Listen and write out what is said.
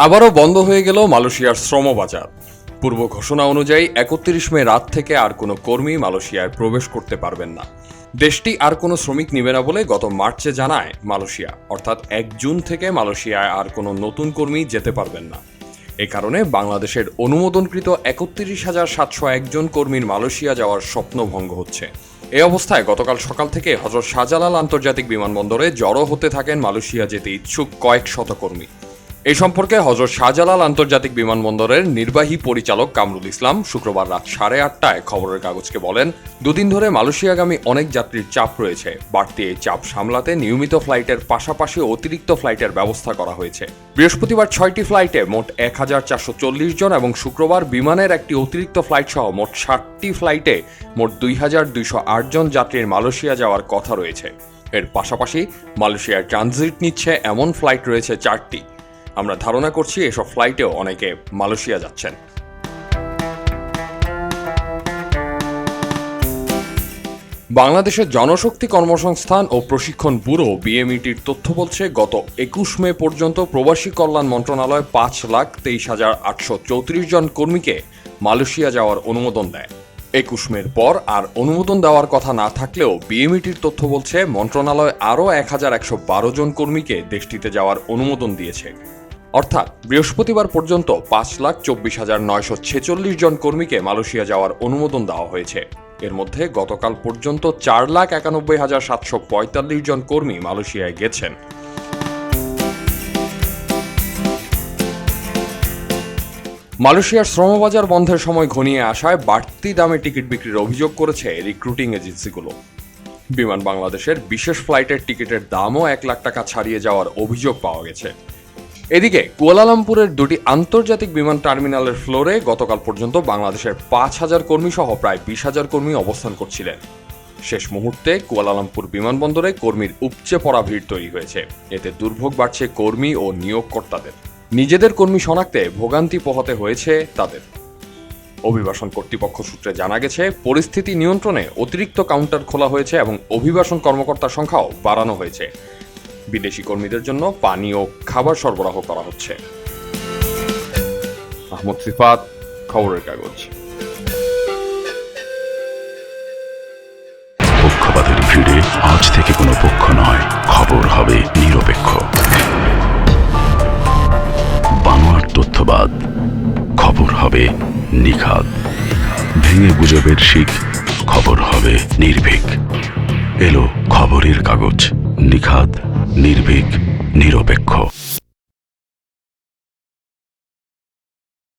আবারও বন্ধ হয়ে গেল মালয়েশিয়ার শ্রম বাজার। পূর্ব ঘোষণা অনুযায়ী ৩১ মে রাত থেকে আর কোনো কর্মী মালয়েশিয়ায় প্রবেশ করতে পারবেন না। দেশটি আর কোনো শ্রমিক নেবে না বলে গত মার্চে জানায় মালয়েশিয়া, অর্থাৎ ১ জুন থেকে মালয়েশিয়ায় আর কোনো নতুন কর্মী যেতে পারবেন না। এ কারণে বাংলাদেশের অনুমোদনকৃত ৩১,৭০১ জন কর্মীর মালয়েশিয়া যাওয়ার স্বপ্ন ভঙ্গ হচ্ছে। এই অবস্থায় গতকাল সকাল থেকে হযরত শাহজালাল আন্তর্জাতিক বিমানবন্দরে জড়ো হতে থাকেন মালয়েশিয়া যেতে ইচ্ছুক কয়েক শত কর্মী। এই সম্পর্কে হযরত শাহজালাল আন্তর্জাতিক বিমানবন্দরের নির্বাহী পরিচালক কামরুল ইসলাম শুক্রবার রাত 8:30টায় খবরের কাগজকে বলেন, দুদিন ধরে মালয়েশিয়াগামী অনেক যাত্রীর চাপ রয়েছে। বাড়তি এই চাপ সামলাতে নিয়মিত ফ্লাইটের পাশাপাশি অতিরিক্ত ফ্লাইটের ব্যবস্থা করা হয়েছে। বৃহস্পতিবার ৬টি ফ্লাইটে মোট ১,৪৪০ জন এবং শুক্রবার বিমানের একটি অতিরিক্ত ফ্লাইট সহ মোট ৬০টি ফ্লাইটে মোট ২,২০৮ জন যাত্রীর মালয়েশিয়া যাওয়ার কথা রয়েছে। এর পাশাপাশি মালয়েশিয়ার ট্রানজিট নিচ্ছে এমন ফ্লাইট রয়েছে 4টি। আমরা ধারণা করছি এসব ফ্লাইটেও অনেকে মালয়েশিয়া যাচ্ছেন। বাংলাদেশের জনশক্তি কর্মসংস্থান ও প্রশিক্ষণ ব্যুরো বিএমইটির তথ্য বলছে, গত ২১ মে পর্যন্ত প্রবাসী কল্যাণ মন্ত্রণালয় ৫,২৩,৮৩৪ জন কর্মীকে মালয়েশিয়া যাওয়ার অনুমোদন দেয়। ২১ মের পর আর অনুমোদন দেওয়ার কথা না থাকলেও বিএমইটির তথ্য বলছে মন্ত্রণালয় আরও ১,১১২ জন কর্মীকে দেশটিতে যাওয়ার অনুমোদন দিয়েছে। অর্থাৎ বৃহস্পতিবার পর্যন্ত ৫,২৪,৯৪৬ জন কর্মীকে মালয়েশিয়া যাওয়ার অনুমোদন দেওয়া হয়েছে। এর মধ্যে গতকাল পর্যন্ত ৪,৯১,৭৪৫ জন কর্মী মালয়েশিয়ায় গেছেন। মালয়েশিয়ার শ্রমবাজার বন্ধের সময় ঘনিয়ে আসায় বাড়তি দামে টিকিট বিক্রির অভিযোগ করেছে রিক্রুটিং এজেন্সিগুলো। বিমান বাংলাদেশের বিশেষ ফ্লাইটের টিকিটের দামও ১ লাখ টাকা ছাড়িয়ে যাওয়ার অভিযোগ পাওয়া গেছে। এদিকে কুয়ালালামপুরের দুটি আন্তর্জাতিক বিমান টার্মিনালের ফ্লোরে গতকাল পর্যন্ত বাংলাদেশের ৫,০০০ কর্মী সহ প্রায় ২০,০০০ কর্মী অবস্থান করছিলেন। শেষ মুহূর্তে কুয়ালালামপুর বিমানবন্দরে কর্মীর উপচে পড়া ভিড় তৈরি হয়েছে। এতে দুর্ভোগ বাড়ছে কর্মী ও নিয়োগকর্তাদের। নিজেদের কর্মী শনাক্তে ভোগান্তি পোহাতে হয়েছে তাদের। অভিবাসন কর্তৃপক্ষ সূত্রে জানা গেছে, পরিস্থিতি নিয়ন্ত্রণে অতিরিক্ত কাউন্টার খোলা হয়েছে এবং অভিবাসন কর্মকর্তার সংখ্যাও বাড়ানো হয়েছে। বিদেশি কর্মীদের জন্য পানি ও খাবার সরবরাহ করা হচ্ছে। আহমদ সিফাত, খবরের কাগজ। পক্ষপাতের ভিড়ে আজ থেকে কোনো পক্ষ নয়, খবর হবে নিরপেক্ষ। বানোয়ার তথ্যবাদ, খবর হবে নিখাদ। ভেঙে গুজবের শিখ, খবর হবে নির্ভীক। এলো খবরের কাগজ, নিখাদ, নির্ভীক, নিরপেক্ষ।